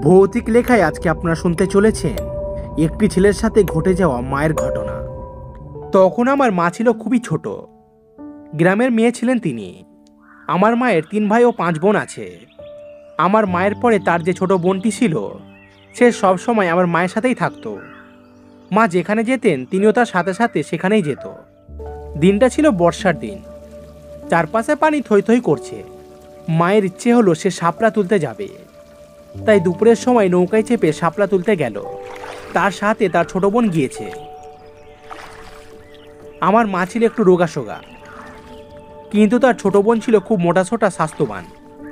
ভৌতিক লেখায় আজকে আপনারা শুনতে চলেছেন একটি ছেলের সাথে ঘটে যাওয়া মায়ের ঘটনা। তখন আমার মা ছিল খুবই ছোট। গ্রামের মেয়ে ছিলেন তিনি। আমার মায়ের 3 ভাই ও 5 বোন আছে। আমার মায়ের পরে তার যে ছোট বোনটি ছিল সে সব সময় আমার মায়ের সাথেই থাকতো। মা যেখানে যেতেন তিনিও তার সাথে সাথে সেখানেই যেত। দিনটা ছিল বর্ষার দিন। চারপাশে পানি থই থই করছে। মায়ের ইচ্ছে হলো সে শাপলা তুলতে যাবে। তাই দুপুরের সময় নৌকায় চেপে শাপলা তুলতে গেল। তার সাথে তার ছোট বোন গিয়েছে। আমার মা ছিল একটু রোগাসোগা, কিন্তু তার ছোট বোন ছিল খুব মোটাসোটা স্বাস্থ্যবান।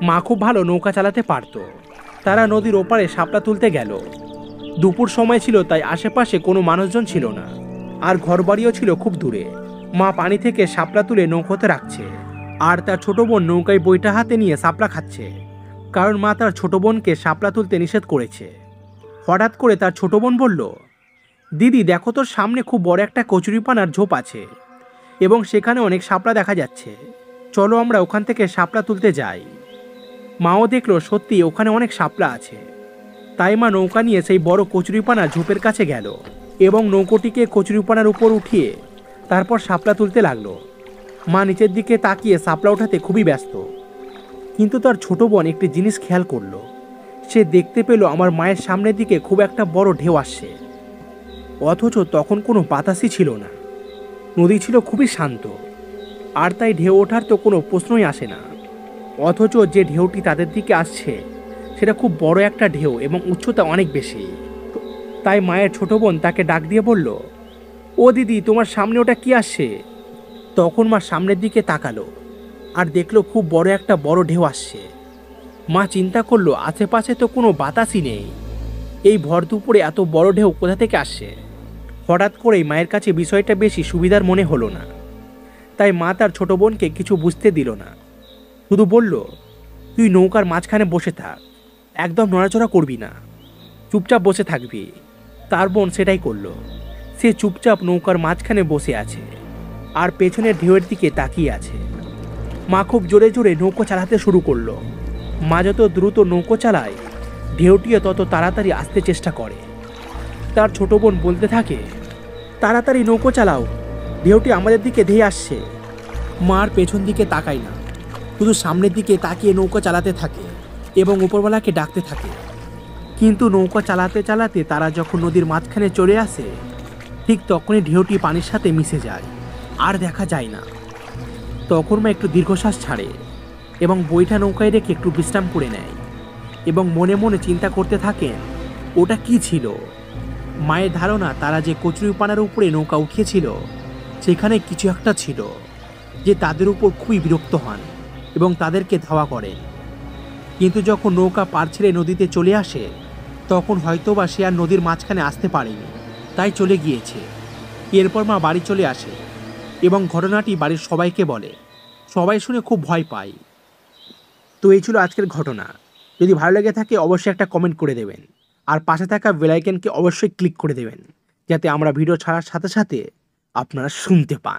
মা খুব ভালো নৌকা চালাতে পারত। তারা নদীর ওপারে শাপলা তুলতে গেল। দুপুর সময় ছিল, তাই আশেপাশে কোনো মানুষজন ছিল না, আর ঘরবাড়িও ছিল খুব দূরে। মা পানি থেকে শাপলা তুলে নৌকোতে রাখছে, আর তার ছোট বোন নৌকায় বইটা হাতে নিয়ে শাপলা খাচ্ছে, কারণ মা তার ছোট বোনকে শাপলা তুলতে নিষেধ করেছে। হঠাৎ করে তার ছোট বোন বলল, দিদি দেখো, তোর সামনে খুব বড় একটা কচুরিপানার ঝোপ আছে এবং সেখানে অনেক শাপলা দেখা যাচ্ছে। চলো আমরা ওখান থেকে শাপলা তুলতে যাই। মাও দেখলো সত্যি ওখানে অনেক শাপলা আছে। তাই মা নৌকা নিয়ে সেই বড় কচুরিপানা ঝোপের কাছে গেল এবং নৌকোটিকে কচুরিপানার উপর উঠিয়ে তারপর শাপলা তুলতে লাগলো। মা নিচের দিকে তাকিয়ে শাপলা ওঠাতে খুবই ব্যস্ত, কিন্তু তার ছোট বোন একটি জিনিস খেয়াল করলো। সে দেখতে পেল আমার মায়ের সামনের দিকে খুব একটা বড় ঢেউ আসছে, অথচ তখন কোনো বাতাসই ছিল না। নদী ছিল খুবই শান্ত, আর তাই ঢেউ ওঠার তো কোনো প্রশ্নই আসে না। অথচ যে ঢেউটি তাদের দিকে আসছে সেটা খুব বড় একটা ঢেউ এবং উচ্চতা অনেক বেশি। তাই মায়ের ছোট বোন তাকে ডাক দিয়ে বলল, ও দিদি, তোমার সামনে ওটা কি আসছে? তখন মা সামনের দিকে তাকালো আর দেখলো খুব বড় ঢেউ আসছে। মা চিন্তা করলো, আশেপাশে তো কোনো বাতাসই নেই, এই ভর দুপুরে এত বড় ঢেউ কোথা থেকে আসছে? হঠাৎ করেই মায়ের কাছে বিষয়টা বেশি সুবিধার মনে হলো না। তাই মা তার ছোট বোনকে কিছু বুঝতে দিল না, শুধু বলল, তুই নৌকার মাঝখানে বসে থাক, একদম নড়াচড়া করবি না, চুপচাপ বসে থাকবি। তার বোন সেটাই করলো। সে চুপচাপ নৌকার মাঝখানে বসে আছে আর পেছনের ঢেউয়ের দিকে তাকিয়ে আছে। মা খুব জোরে জোরে নৌকো চালাতে শুরু করলো। মা যত দ্রুত নৌকো চালায়, ঢেউটিও তত তাড়াতাড়ি আসতে চেষ্টা করে। তার ছোট বোন বলতে থাকে, তাড়াতাড়ি নৌকো চালাও, ঢেউটি আমাদের দিকে ধেয়ে আসছে। মার পেছন দিকে তাকায় না, শুধু সামনের দিকে তাকিয়ে নৌকা চালাতে থাকে এবং উপরওয়ালাকে ডাকতে থাকে। কিন্তু নৌকা চালাতে চালাতে তারা যখন নদীর মাঝখানে চলে আসে, ঠিক তখনই ঢেউটি পানির সাথে মিশে যায়, আর দেখা যায় না। তখন মা একটু দীর্ঘশ্বাস ছাড়ে এবং বইটা নৌকায় রেখে একটু বিশ্রাম করে নেয় এবং মনে মনে চিন্তা করতে থাকেন, ওটা কি ছিল। মায়ের ধারণা, তারা যে কচুরিপানার উপরে নৌকা উঠিয়েছিল সেখানে কিছু একটা ছিল, যে তাদের উপর খুবই বিরক্ত হন এবং তাদেরকে ধাওয়া করেন। কিন্তু যখন নৌকা পার ছেড়ে নদীতে চলে আসে, তখন হয়তোবা সে আর নদীর মাঝখানে আসতে পারেনি, তাই চলে গিয়েছে। এরপর মা বাড়ি চলে আসে এবং ঘটনাটি বাড়ির সবাইকে বলে। সবাই শুনে খুব ভয় পায়। তো এই ছিল আজকের ঘটনা। যদি ভালো লেগে থাকে অবশ্যই একটা কমেন্ট করে দেবেন, আর পাশে থাকা বেল আইকনকে অবশ্যই ক্লিক করে দেবেন, যাতে আমরা ভিডিও ছাড়ার সাথে সাথে আপনারা শুনতে পান।